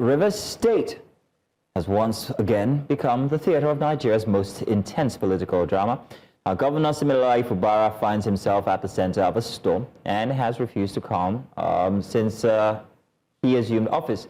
Rivers State has once again become the theater of Nigeria's most intense political drama. Governor similarly Fubara finds himself at the center of a storm and has refused to calm since he assumed office.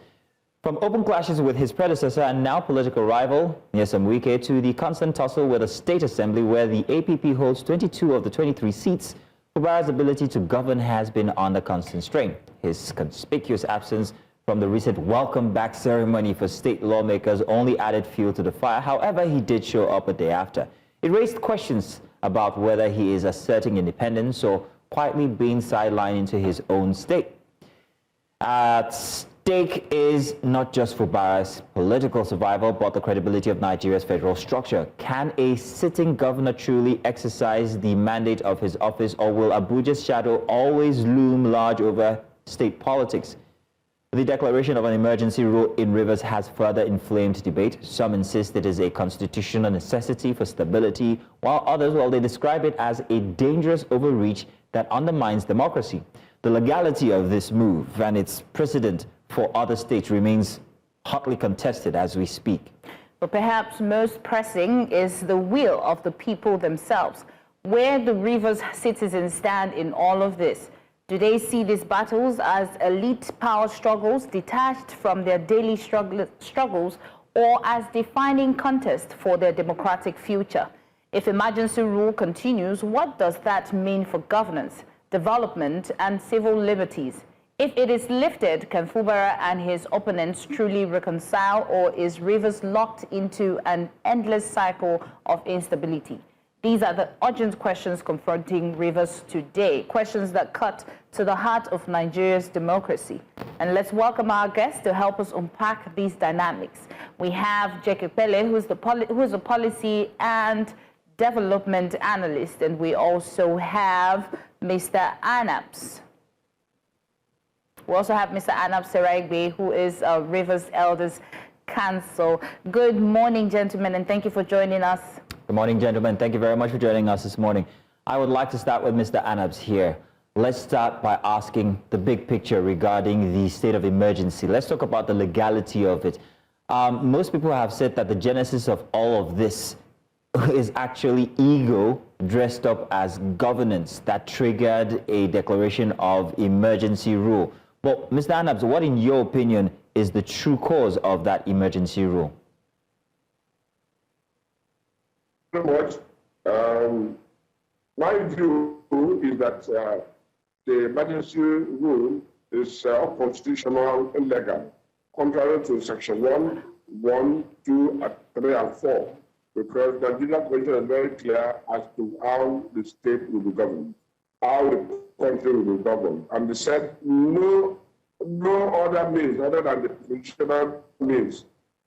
From open clashes with his predecessor and now political rival, Nyesom Wike, to the constant tussle with a state assembly where the APP holds 22 of the 23 seats, Fubara's ability to govern has been under constant strain. His conspicuous absence from the recent welcome back ceremony for state lawmakers only added fuel to the fire. However, he did show up a day after. It raised questions about whether he is asserting independence or quietly being sidelined into his own state. At stake is not just Fubara's political survival, but the credibility of Nigeria's federal structure. Can a sitting governor truly exercise the mandate of his office, or will Abuja's shadow always loom large over state politics? The declaration of an emergency rule in Rivers has further inflamed debate. Some insist it is a constitutional necessity for stability, while others, well, they describe it as a dangerous overreach that undermines democracy. The legality of this move and its precedent for other states remains hotly contested as we speak. But perhaps most pressing is the will of the people themselves. Where do Rivers citizens stand in all of this? Do they see these battles as elite power struggles detached from their daily struggles, or as defining contest for their democratic future? If emergency rule continues, what does that mean for governance, development, and civil liberties? If it is lifted, can Fubara and his opponents truly reconcile, or is Rivers locked into an endless cycle of instability? These are the urgent questions confronting Rivers today, questions that cut to the heart of Nigeria's democracy. And let's welcome our guests to help us unpack these dynamics. We have Epelle, who's a policy and development analyst, and we also have Mr. Anabs. We also have Mr. Anabs Saraigbe, who is Rivers Elders Council. Good morning, gentlemen, and thank you for joining us. Good morning, gentlemen. Thank you very much for joining us this morning. I would like to start with Mr. Anabs here. Let's start by asking the big picture regarding the state of emergency. Let's talk about the legality of it. Most people have said that the genesis of all of this is actually ego dressed up as governance that triggered a declaration of emergency rule. But Mr. Anabs, what in your opinion is the true cause of that emergency rule? Very much. My view is that the emergency rule is unconstitutional, illegal, contrary to Section 1, 2, 3, and 4, because the Nigerian Constitution is very clear as to how the state will be governed, how the country will be governed. And they said no other means other than the constitutional means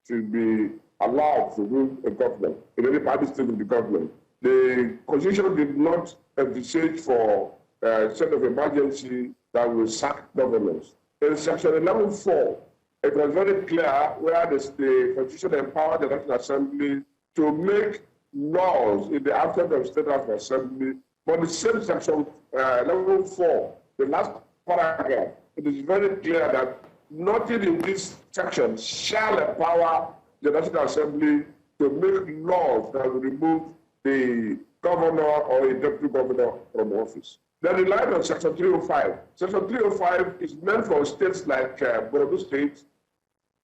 should be allowed to rule a government in any party state of the government. The Constitution did not envisage for a state of emergency that will sack governments. In Section 11.4, it was very clear where the Constitution empowered the National Assembly to make laws in the absence of state of assembly. But the same Section 11.4, the last paragraph, it is very clear that nothing in this section shall empower the National Assembly to make laws that will remove the governor or a deputy governor from office. They relied on Section 305. Section 305 is meant for states like Borno State,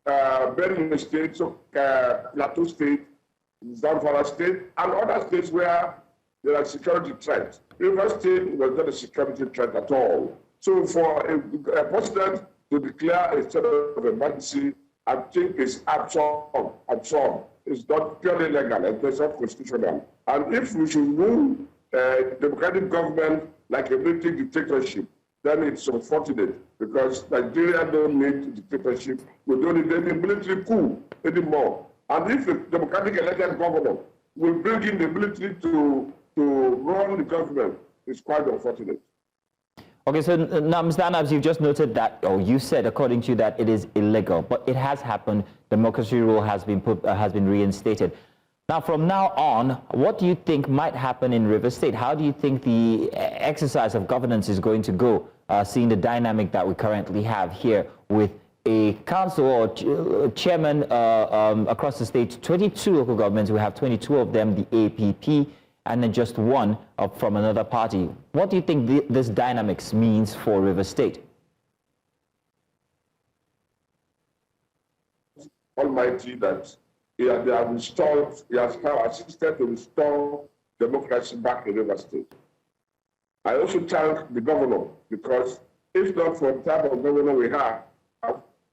Benue State, Plateau State, Zamfara State, and other states where there are security threats. Rivers State was not a security threat at all. So for a president to declare a state of emergency, I think it's absurd. It's not purely legal, it's not constitutional. And if we should rule a democratic government like a military dictatorship, then it's unfortunate, because Nigeria don't need dictatorship. We don't need any military coup anymore. And if a democratic elected government will bring in the military to run the government, it's quite unfortunate. Okay, so now, Mr. Anabs, you've just noted that, or you said, according to you, that it is illegal, but it has happened. Democracy rule has been reinstated. Now, from now on, what do you think might happen in Rivers State? How do you think the exercise of governance is going to go, seeing the dynamic that we currently have here with a council or chairman across the state, 22 local governments. We have 22 of them, the APP, and then just one from another party. What do you think this dynamics means for Rivers State? Almighty that they have restored, he has assisted to restore democracy back in Rivers State. I also thank the governor, because if not for the type of governor we have,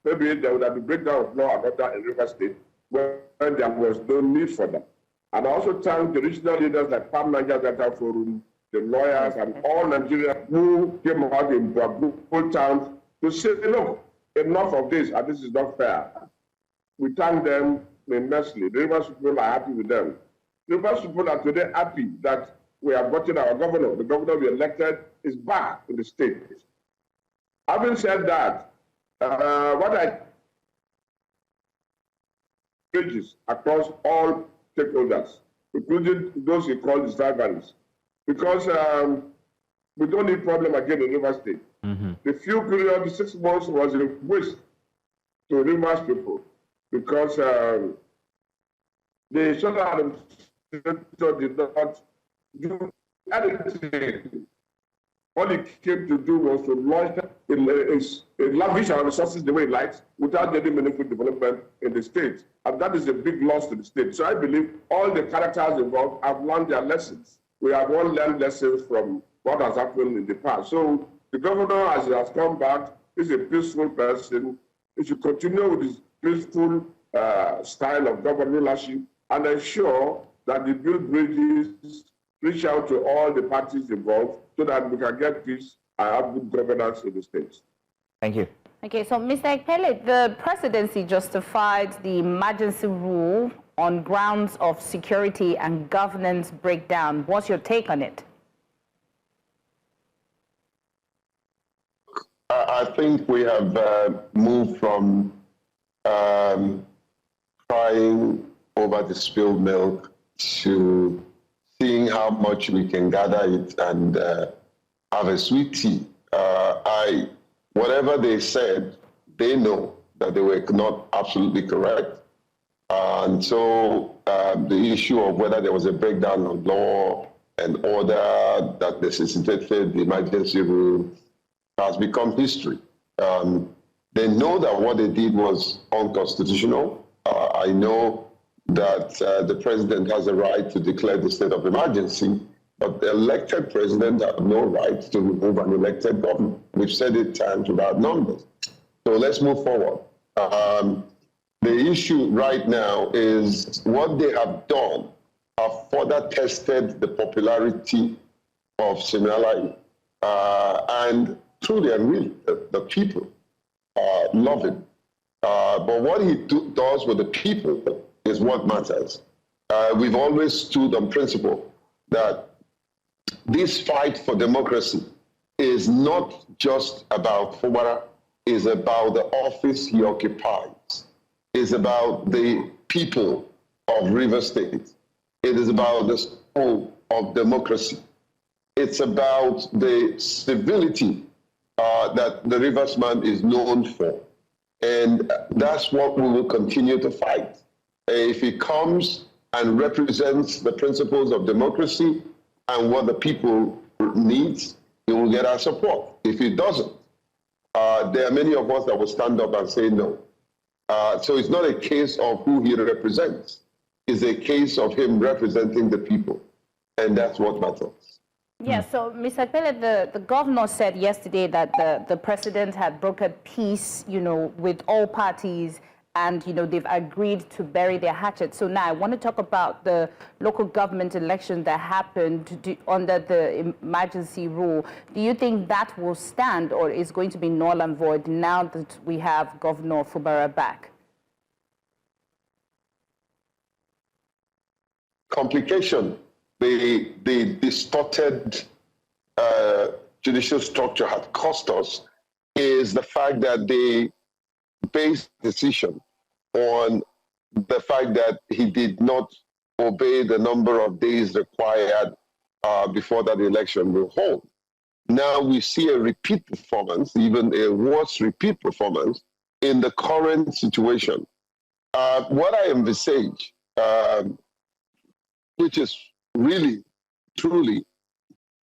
maybe there would have been breakdown of law and order in Rivers State when there was no need for that. And I also thank the regional leaders like Pam Niger Delta Forum, the lawyers, and all Nigerians who came out in full towns to say, look, enough of this, and this is not fair. We thank them immensely. The Rivers people are happy with them. The Rivers people are today happy that we have gotten our governor. The governor we elected is back in the state. Having said that, what I bridges across all stakeholders, including those you call the survivors, because we don't need problem again in Rivers State. The few period, the 6 months, was a waste to Rivers people, because the Cheta administrator did not do anything. All he came to do was to launch lavish our resources the way he likes, without any meaningful development in the state. And that is a big loss to the state. So I believe all the characters involved have learned their lessons. We have all learned lessons from what has happened in the past. So the governor, as he has come back, is a peaceful person. He should continue with his peaceful style of governorship and ensure that the build bridges, reach out to all the parties involved so that we can get peace and have good governance in the states. Thank you. Okay, so Mr. Epelle, the presidency justified the emergency rule on grounds of security and governance breakdown. What's your take on it? I think we have moved from crying over the spilled milk to seeing how much we can gather it and have a sweet tea. Whatever they said, they know that they were not absolutely correct. And so the issue of whether there was a breakdown of law and order that necessitated the emergency rule has become history. They know that what they did was unconstitutional. I know that the president has a right to declare the state of emergency, but the elected president has no right to remove an elected government. We've said it times without numbers. So let's move forward. The issue right now is what they have done have further tested the popularity of Siminalayi. And truly and really, the people love him. But what he does with the people is what matters. We've always stood on principle that this fight for democracy is not just about Fubara, it's about the office he occupies. It's about the people of Rivers State. It is about the soul of democracy. It's about the civility that the Riversman is known for. And that's what we will continue to fight. If he comes and represents the principles of democracy and what the people needs, he will get our support. If he doesn't, there are many of us that will stand up and say no. So it's not a case of who he represents. It's a case of him representing the people. And that's what matters. Yeah, so Mr. Epelle, the governor said yesterday that the president had brokered peace, with all parties, and, they've agreed to bury their hatchet. So now I want to talk about the local government election that happened under the emergency rule. Do you think that will stand, or is going to be null and void now that we have Governor Fubara back? Complication. The distorted judicial structure had cost us is the fact that they based decision on the fact that he did not obey the number of days required before that election will hold. Now we see a repeat performance, even a worse repeat performance, in the current situation, what I envisage, which is really, truly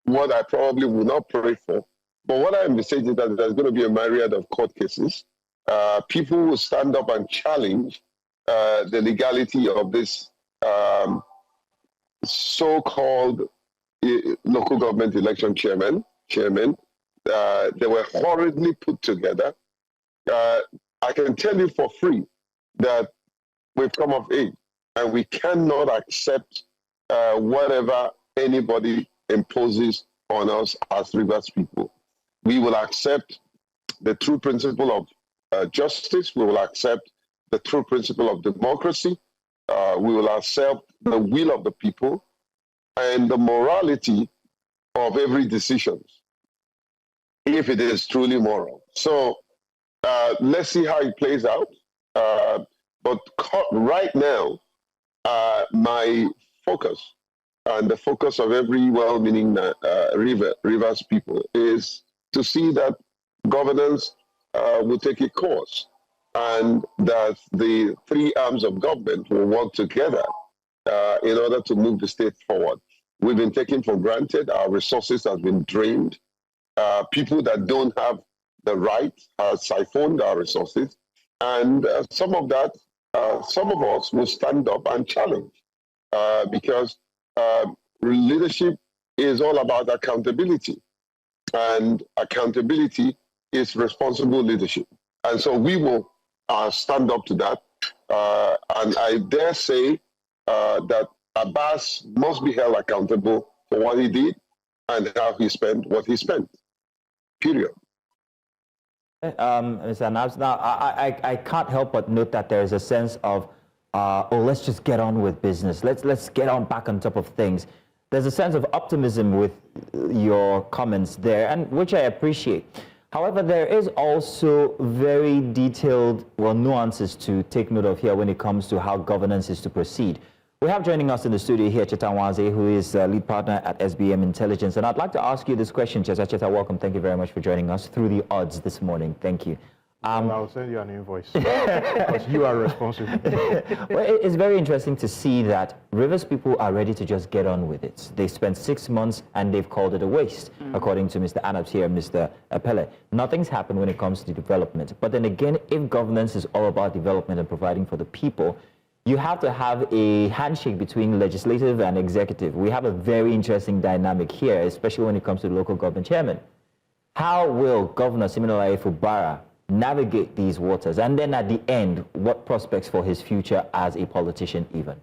what I probably will not pray for, but what I envisage is that there's going to be a myriad of court cases. People will stand up and challenge the legality of this so-called local government election chairman. They were horridly put together. I can tell you for free that we've come of age and we cannot accept whatever anybody imposes on us as Rivers people. We will accept the true principle of justice. We will accept the true principle of democracy. We will accept the will of the people and the morality of every decision, if it is truly moral. So let's see how it plays out. But right now, my focus and the focus of every well-meaning Rivers people is to see that governance will take a course and that the three arms of government will work together in order to move the state forward. We've been taken for granted. Our resources have been drained. People that don't have the right have siphoned our resources. And some of us will stand up and challenge because leadership is all about accountability. And accountability is responsible leadership. And so we will stand up to that. And I dare say that Abbas must be held accountable for what he did and how he spent what he spent. Period. Mr. Anabs, now I can't help but note that there is a sense of, let's just get on with business. Let's get on back on top of things. There's a sense of optimism with your comments there, and which I appreciate. However, there is also very detailed, nuances to take note of here when it comes to how governance is to proceed. We have joining us in the studio here Cheta Nwanze, who is lead partner at SBM Intelligence. And I'd like to ask you this question, Cheta. Cheta, welcome. Thank you very much for joining us through the odds this morning. Thank you. I'll send you an invoice because you are responsible. Well, it's very interesting to see that Rivers people are ready to just get on with it. They spent 6 months and they've called it a waste, according to Mr. Anabs here, Mr. Epelle. Nothing's happened when it comes to development. But then again, if governance is all about development and providing for the people, you have to have a handshake between legislative and executive. We have a very interesting dynamic here, especially when it comes to the local government chairman. How will Governor Siminalayi Fubara navigate these waters? And then at the end, what prospects for his future as a politician even?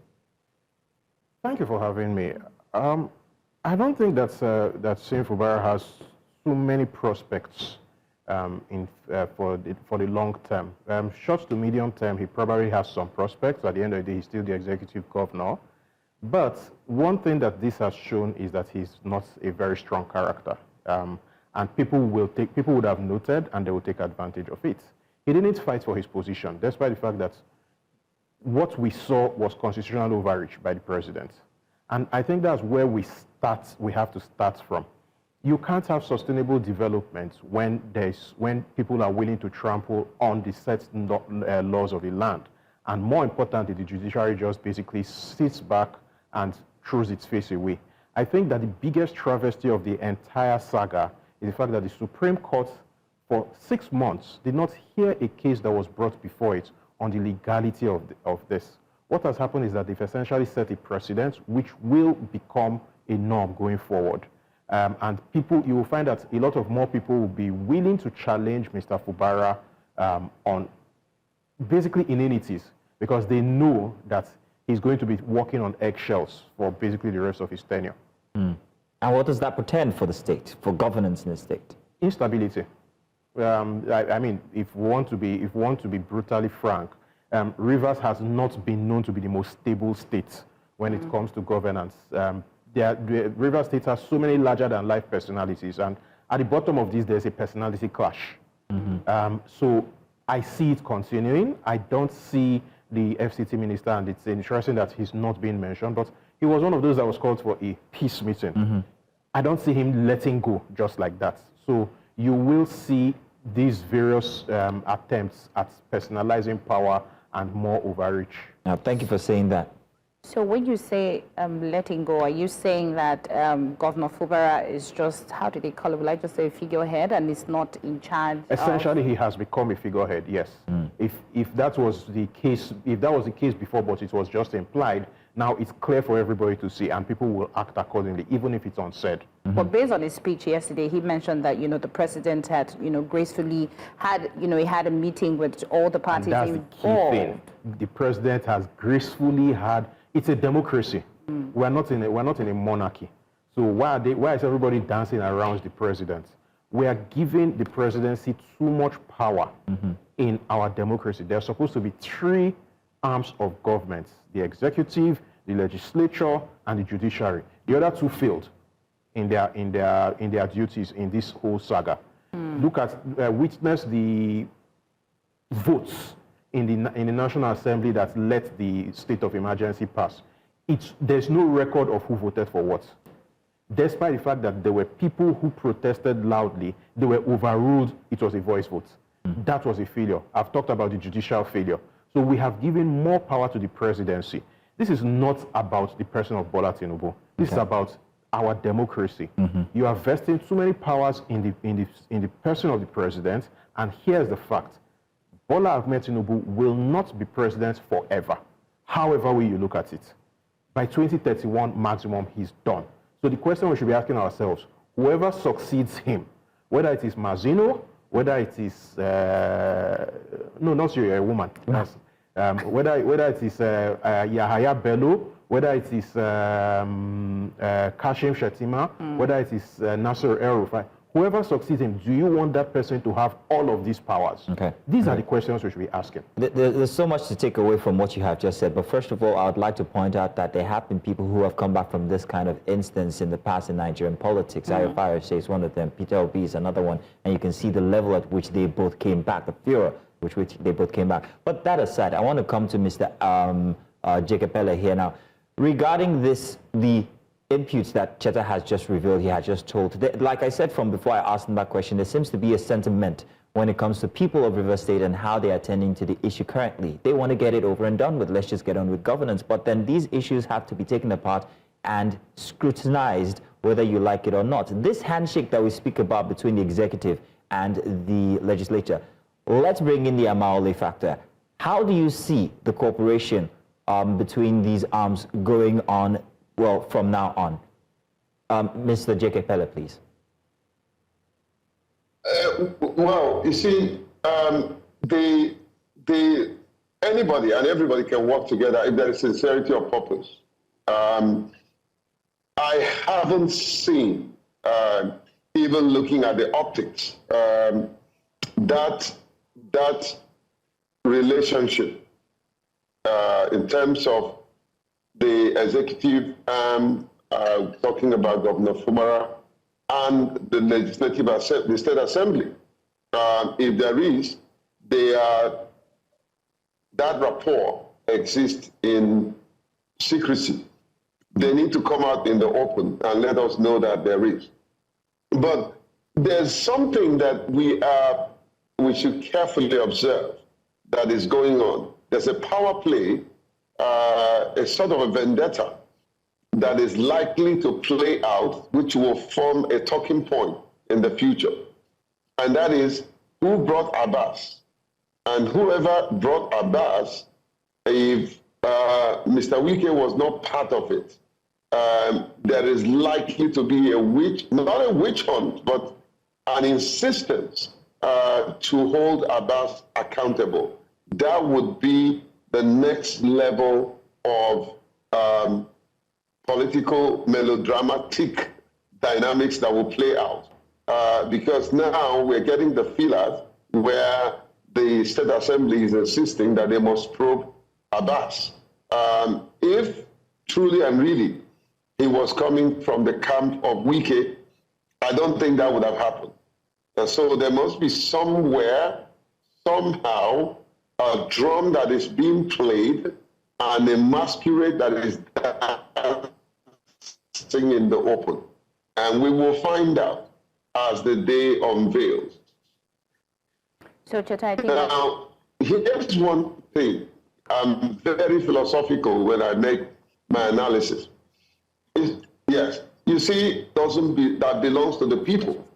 Thank you for having me. I don't think that Sim Fubara has so many prospects for the long term. Short to medium term, he probably has some prospects. At the end of the day, he's still the executive governor. But one thing that this has shown is that he's not a very strong character. And people would have noted and they will take advantage of it. He didn't fight for his position, despite the fact that what we saw was constitutional overreach by the president. And I think that's where we have to start from. You can't have sustainable development when people are willing to trample on the set laws of the land. And more importantly, the judiciary just basically sits back and throws its face away. I think that the biggest travesty of the entire saga is the fact that the Supreme Court for 6 months did not hear a case that was brought before it on the legality of this. What has happened is that they've essentially set a precedent which will become a norm going forward. And you will find that a lot of more people will be willing to challenge Mr. Fubara on basically inanities because they know that he's going to be walking on eggshells for basically the rest of his tenure. And what does that portend for the state, for governance in the state? Instability. I mean, if we want to be brutally frank, Rivers has not been known to be the most stable state when it comes to governance. The Rivers State has so many larger-than-life personalities, and at the bottom of this, there's a personality clash. So I see it continuing. I don't see the FCT minister, and it's interesting that he's not being mentioned, but he was one of those that was called for a peace meeting. I don't see him letting go just like that. So you will see these various attempts at personalizing power and more overreach. Now, thank you for saying that. So when you say letting go, are you saying that Governor Fubara is just, how do they call it, will I just say a figurehead and is not in charge? Essentially, he has become a figurehead, yes. If that was the case, before, but it was just implied, now it's clear for everybody to see, and people will act accordingly, even if it's unsaid. But based on his speech yesterday, he mentioned that, the president had, gracefully had, he had a meeting with all the parties And that's the key thing. The president has gracefully had. It's a democracy. We're not in a monarchy. So why is everybody dancing around the president? We are giving the presidency too much power in our democracy. There's supposed to be 3 arms of government: the executive, the legislature, and the judiciary. The other 2 failed in their duties in this whole saga. Look at witness the votes in the National Assembly that let the state of emergency pass. There's no record of who voted for what. Despite the fact that there were people who protested loudly, they were overruled. It was a voice vote. That was a failure. I've talked about the judicial failure. So we have given more power to the presidency. This is not about the person of Bola Tinubu. This is about our democracy. You are vesting too many powers in the person of the president, and here's the fact. Bola Ahmed Tinubu will not be president forever, however way you look at it. By 2031 maximum, he's done. So the question we should be asking ourselves, whoever succeeds him, whether it is Mazino, whether it is, no, not you, you're a woman. Whether it is Yahaya Bello, whether it is Kashim Shettima, whether it is Nasser El-Rufai, whoever succeeds him, do you want that person to have all of these powers? These are the questions we should be asking. There's so much to take away from what you have just said, but first of all, I would like to point out that there have been people who have come back from this kind of instance in the past in Nigerian politics. Ayo Farishe is one of them, Peter Obi is another one, and you can see the level at which they both came back, the furor with which they both came back. But that aside, I want to come to Mr. Epelle here now. Regarding this, the imputes that Cheta has just revealed, he has just told. Like I said from before I asked him that question, there seems to be a sentiment when it comes to people of River State and how they are attending to the issue currently. They want to get it over and done with. Let's just get on with governance. But then these issues have to be taken apart and scrutinized whether you like it or not. This handshake that we speak about between the executive and the legislature, let's bring in the Amaole factor. How do you see the cooperation between these arms going on, well, from now on? Mr. Epelle, please. Well, you see, anybody and everybody can work together if there is sincerity of purpose. I haven't seen, even looking at the optics, that relationship in terms of the executive talking about Governor Fubara and the legislative the state assembly. If there is, that rapport exists in secrecy. They need to come out in the open and let us know that there is. But there's something that we should carefully observe that is going on. There's a power play, a sort of a vendetta that is likely to play out, which will form a talking point in the future. And that is, who brought Abbas? And whoever brought Abbas, if Mr. Wike was not part of it, there is likely to be not a witch hunt, but an insistence to hold Abbas accountable. That would be the next level of political melodramatic dynamics that will play out. Because now we're getting the feelers where the State Assembly is insisting that they must probe Abbas. If truly and really he was coming from the camp of Wike, I don't think that would have happened. And so there must be somewhere, somehow, a drum that is being played and a masquerade that is dancing in the open. And we will find out as the day unveils. So, Cheta, I think that's... Now, here's one thing. I'm very philosophical when I make my analysis. Yes, you see, that belongs to the people,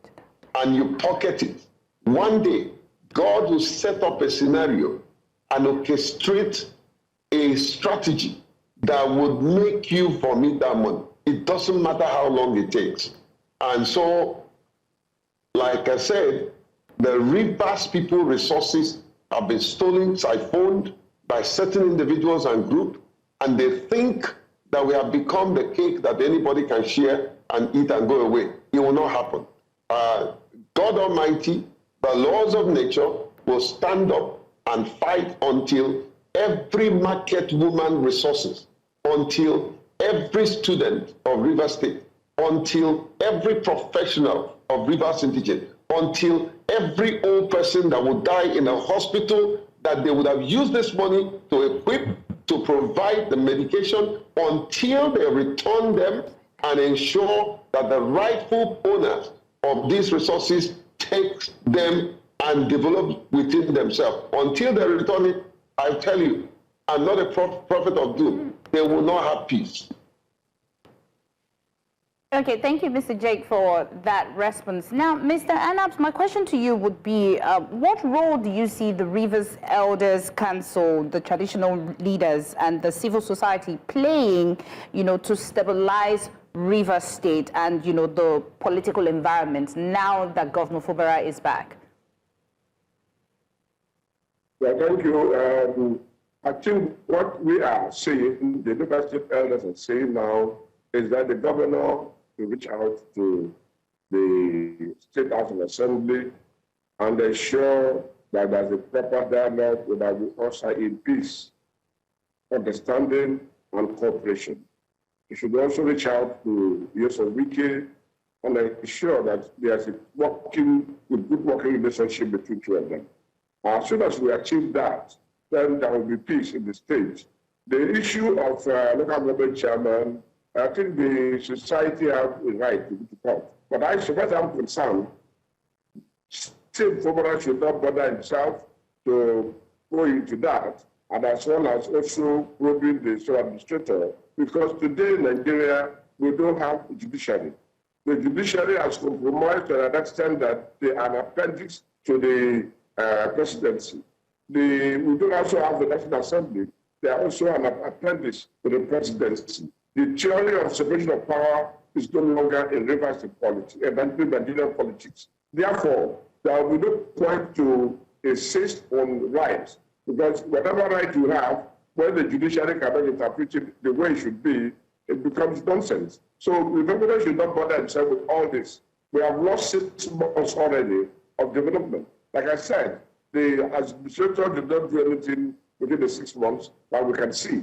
and you pocket it. One day, God will set up a scenario and orchestrate a strategy that would make you vomit that money. It doesn't matter how long it takes. And so, like I said, the rivers people resources have been stolen, siphoned by certain individuals and groups, and they think that we have become the cake that anybody can share and eat and go away. It will not happen. God Almighty, the laws of nature will stand up and fight until every market woman resources, until every student of Rivers State, until every professional of Rivers Indigene, until every old person that would die in a hospital that they would have used this money to equip, to provide the medication, until they return them and ensure that the rightful owners of these resources take them and develop within themselves. Until they return it, I tell you, I'm not a prophet of doom. They will not have peace. Okay, thank you, Mr. Jake, for that response. Now, Mr. Anabs, my question to you would be, what role do you see the Rivers Elders Council, the traditional leaders, and the civil society playing, to stabilize Rivers State and, the political environment now that Governor Fubara is back? Well, thank you. I think what we are saying, the Rivers State elders are saying now, is that the governor will reach out to the State House of Assembly and ensure that there's a proper dialogue that we usher in peace, understanding, and cooperation. You should also reach out to Nyesom Wike and ensure that there's a good working relationship between two of them. As soon as we achieve that, then there will be peace in the state. The issue of local government chairman, I think the society has a right to go to court. But as far as I'm concerned, State Fubara should not bother himself to go into that, and as well as also probing the sole administrator, because today in Nigeria, we don't have a judiciary. The judiciary has compromised to an extent that they are an appendix to the presidency. We don't also have the National Assembly. They are also an appendix to the presidency. The theory of separation of power is no longer in Rivers politics, Nigerian politics. Therefore, there will be no point to insist on rights, because whatever right you have, when the judiciary cannot interpret it the way it should be, it becomes nonsense. So the government should not bother himself with all this. We have lost 6 months already of development. Like I said, the administrator did not do anything within the 6 months that we can see.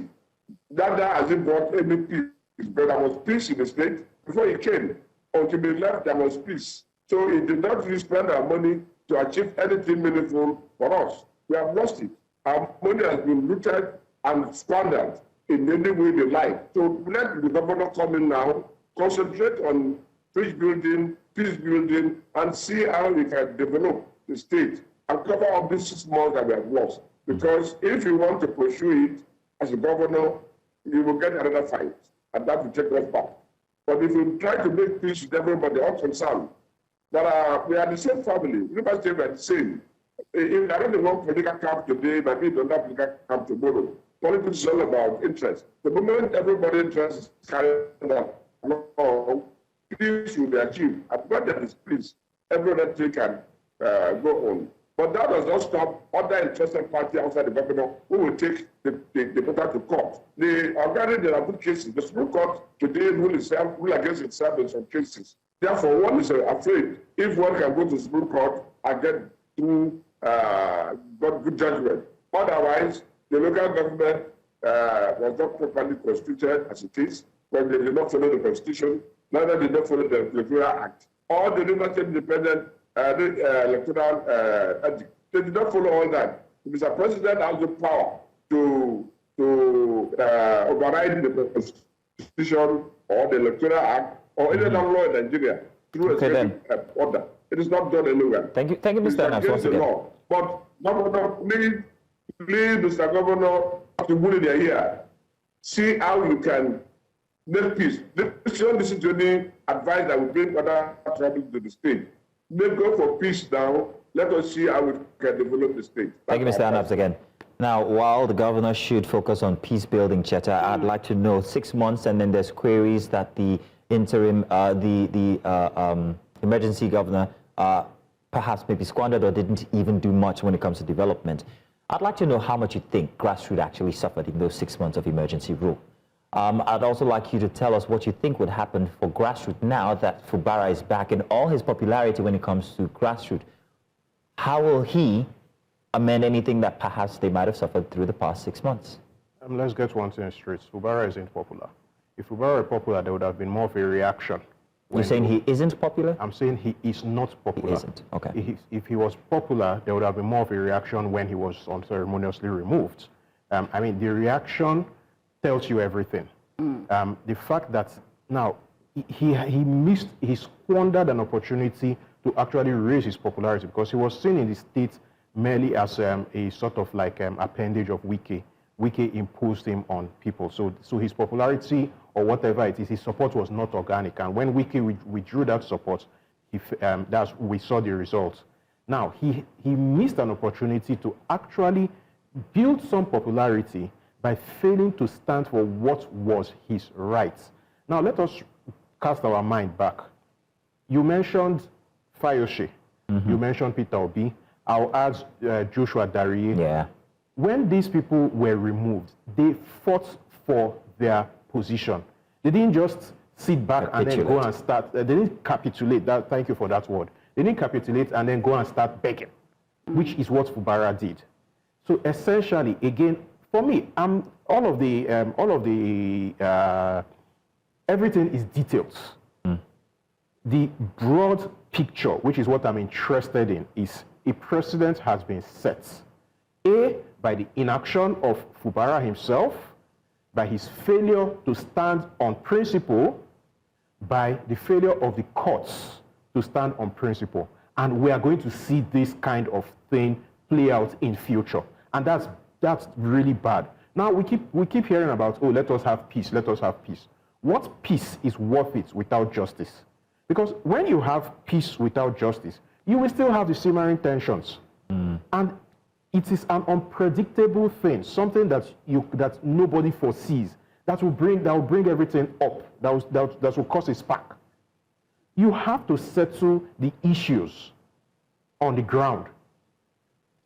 That hasn't brought any peace, but there was peace in the state before he came. Until he left, there was peace. So he did not really spend our money to achieve anything meaningful for us. We have lost it. Our money has been looted and squandered in any way they like. So let the governor come in now, concentrate on peace building, and see how we can develop the state and cover up these 6 months that we have lost. Because if you want to pursue it as a governor, you will get another fight, and that will take us back. But if you try to make peace with everybody, all concerned, that we are the same family. Rivers State are the same. If I don't want political camp today, but we don't have political camp tomorrow. Politics is all about interest. The moment everybody's interest is carried out, peace will be achieved. And when there is peace, everybody can go on. But that does not stop other interested parties outside the governor who will take the matter to court. Already there are good cases. The Supreme Court today rule against itself in some cases. Therefore, one is afraid if one can go to the Supreme Court and get through good judgment. Otherwise, the local government was not properly constituted as it is, but they did not follow the Constitution, neither did they follow the Electoral Act. All the Rivers State Independent electoral ethics. They did not follow all that. Mr. President has the power to override the Constitution or the Electoral Act or any other law in Nigeria through a order. It is not done anywhere. Thank you, Mr. Anabs, once again. But Governor, please, Mr. Governor, after winning a year, see how you can make peace. Don't listen to any advice that will bring other trouble to the state. Let's go for peace now. Let us see how we can develop the state. Thank you, Mr. Anabs, again. Now, while the governor should focus on peace building, Cheta, I'd like to know 6 months, and then there's queries that the interim, emergency governor perhaps maybe squandered or didn't even do much when it comes to development. I'd like to know how much you think grassroots actually suffered in those 6 months of emergency rule. I'd also like you to tell us what you think would happen for grassroots now that Fubara is back in all his popularity when it comes to grassroots. How will he amend anything that perhaps they might have suffered through the past 6 months? Let's get one thing straight. Fubara isn't popular. If Fubara were popular, there would have been more of a reaction. You're saying he isn't popular? I'm saying he is not popular. He isn't, okay. If he was popular, there would have been more of a reaction when he was unceremoniously removed. I mean, the reaction tells you everything. The fact that now he squandered an opportunity to actually raise his popularity because he was seen in the state merely as a sort of like appendage of Wike. Wike imposed him on people. So his popularity or whatever it is, his support was not organic. And when Wike withdrew that support, we saw the results. Now, he missed an opportunity to actually build some popularity by failing to stand for what was his rights. Now, let us cast our mind back. You mentioned Fayose. You mentioned Peter Obi. I'll add Joshua Dariye. Yeah. When these people were removed, they fought for their position. They didn't just sit back and then go and start. They didn't capitulate. Thank you for that word. They didn't capitulate and then go and start begging, which is what Fubara did. So essentially, again, for me, everything is details. The broad picture, which is what I'm interested in, is a precedent has been set. By the inaction of Fubara himself, by his failure to stand on principle, by the failure of the courts to stand on principle. And we are going to see this kind of thing play out in future. And that's really bad. Now we keep hearing about, oh, let us have peace, let us have peace. What peace is worth it without justice? Because when you have peace without justice, you will still have the simmering tensions. And it is an unpredictable thing, something that nobody foresees, that will bring everything up, that will cause a spark. You have to settle the issues on the ground.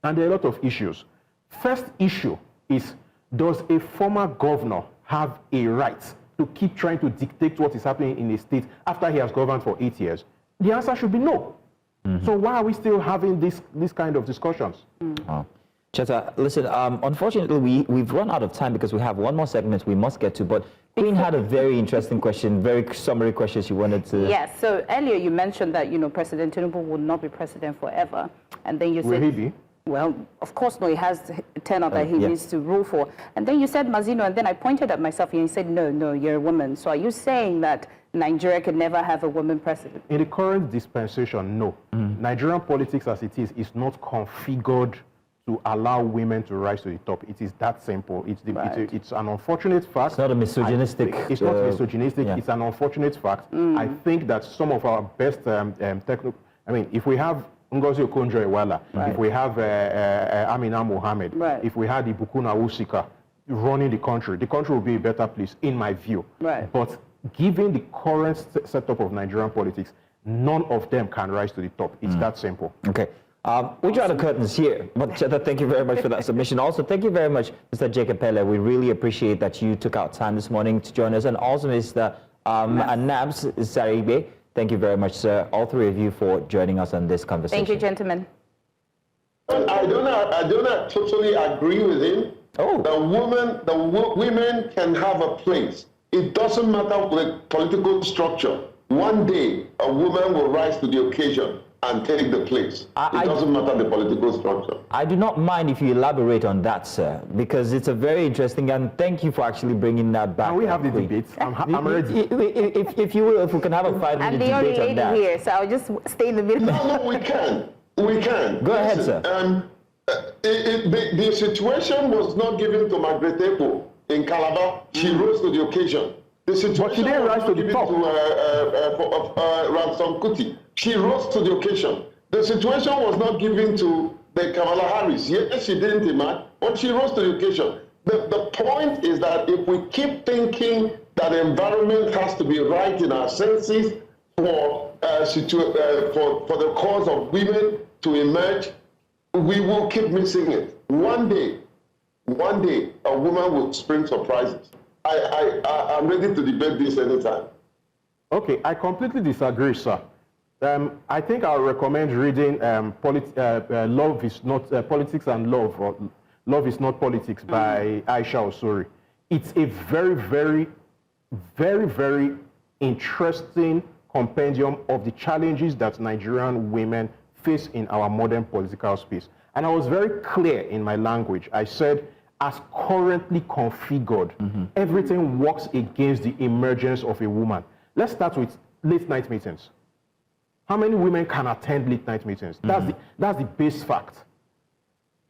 And there are a lot of issues. First issue is, does a former governor have a right to keep trying to dictate what is happening in a state after he has governed for 8 years? The answer should be no. So why are we still having this kind of discussions? Oh. Cheta, listen, unfortunately, we've run out of time because we have one more segment we must get to, but Queen had a very interesting question, very summary question she wanted to... Yes, so earlier you mentioned that, President Tinubu would not be president forever, and then you said... Will he be? Well, of course, no, he has a tenure that he needs to rule for. And then you said Mazino, and then I pointed at myself and you said, no, you're a woman. So are you saying that Nigeria can never have a woman president? In the current dispensation, no. Nigerian politics as it is not configured to allow women to rise to the top. It is that simple. It's an unfortunate fact. It's not a misogynistic... It's not misogynistic. Yeah. It's an unfortunate fact. I think that some of our best if we have Ngozi Okonjo-Iweala, if we have Amina Mohammed, if we had Ibukuna Usika running the country will be a better place, in my view. But given the current setup of Nigerian politics, none of them can rise to the top. It's that simple. Okay. We draw the curtains here, but Cheta, thank you very much for that submission. Also, thank you very much, Mr. Epelle. We really appreciate that you took out time this morning to join us, and also Mr. Anabs Saraigbe. Thank you very much, sir, all three of you, for joining us on this conversation. Thank you, gentlemen. I do not totally agree with him. The women can have a place. It doesn't matter the political structure. One day, a woman will rise to the occasion and take the place. It doesn't matter the political structure. I do not mind if you elaborate on that, sir, because it's a very interesting, and thank you for actually bringing that back. Can we have the debate? I'm ready. If you will, if we can have a 5-minute debate on that. I'm the only lady here, so I'll just stay in the middle. No, we can. We can. Go ahead, sir. The situation was not given to Margaret Epelle in Calabar. She rose to the occasion. The situation But she didn't rise to the top. Ransom Kuti. She rose to the occasion. The situation was not given to the Kamala Harris. Yes, she didn't emerge, but she rose to the occasion. The point is that if we keep thinking that the environment has to be right in our senses for the cause of women to emerge, we will keep missing it. One day, a woman will spring surprises. I'm ready to debate this anytime. Okay, I completely disagree, sir. I think I'll recommend reading Love is Not Politics and Love, or Love is Not Politics by Aisha Osori. It's a very, very, very, very interesting compendium of the challenges that Nigerian women face in our modern political space. And I was very clear in my language. I said, as currently configured, everything works against the emergence of a woman. Let's start with late night meetings. How many women can attend late night meetings? That's the base fact.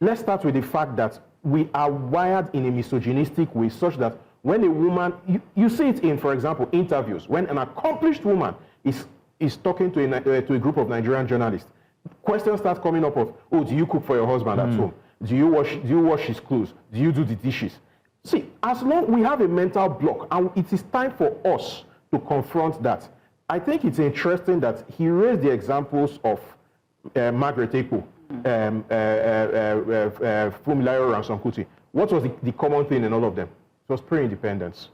Let's start with the fact that we are wired in a misogynistic way such that when a woman, you see it in, for example, interviews, when an accomplished woman is talking to a group of Nigerian journalists, questions start coming up of, oh, do you cook for your husband at home? Do you wash his clothes? Do you do the dishes? See, as long we have a mental block, and it is time for us to confront that. I think it's interesting that he raised the examples of Margaret Epelle, Funmilayo Ransom Kuti. What was the common thing in all of them? It was pre-independence.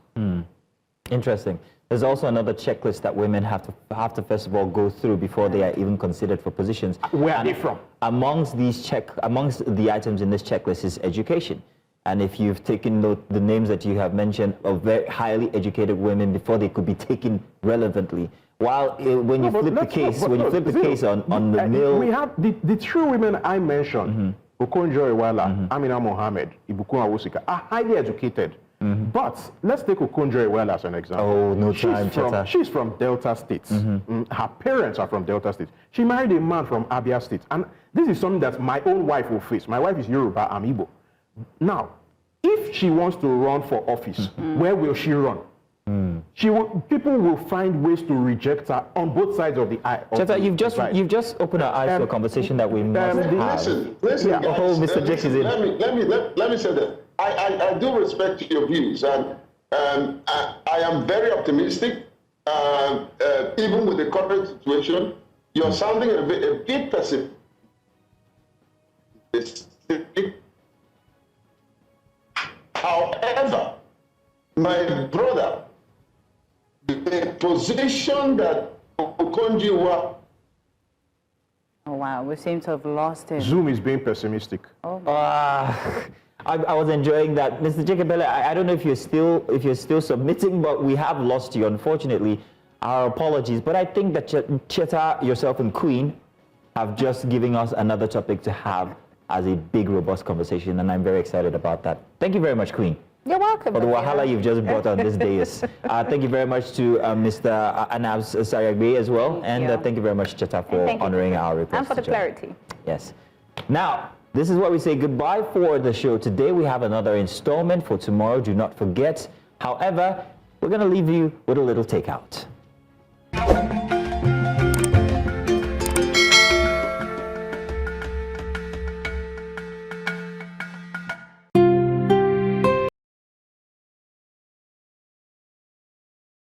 Interesting. There's also another checklist that women have to first of all go through before they are even considered for positions. Where are they from? Amongst the items in this checklist is education. And if you've taken note, the names that you have mentioned of very highly educated women before they could be taken relevantly. While when you flip the case on the male, we have the true women I mentioned, Okonjo Iweala, Amina Mohammed, Ibukun Awosika, are highly educated. But let's take Okonjo Iweala as an example. Oh, no time, Cheta. She's from Delta State. Her parents are from Delta State. She married a man from Abia State. And this is something that my own wife will face. My wife is Yoruba, I'm Igbo. Now, if she wants to run for office, where will she run? People will find ways to reject her on both sides of the aisle. Cheta, you've just opened our eyes to a conversation that we must have. Listen, yeah. Guys, Mr. Jake is in. Let me say that I do respect your views, and I am very optimistic. Even with the current situation, you're sounding a bit pessimistic. However, my brother, the position that Okonjo. Oh wow, we seem to have lost him. Zoom is being pessimistic. I was enjoying that, Mr. Epelle. I don't know if you're still submitting, but we have lost you, unfortunately. Our apologies, but I think that Cheta, yourself, and Queen have just given us another topic to have as a big, robust conversation, and I'm very excited about that. Thank you very much, Queen. You're welcome. For the wahala you've just brought on this day. Thank you very much to Mr. Anabs Saraigbe as well, and thank you very much, Cheta, for honoring our request. And for the clarity. Yes. Now, this is where we say goodbye for the show today. We have another installment for tomorrow. Do not forget. However, we're going to leave you with a little takeout.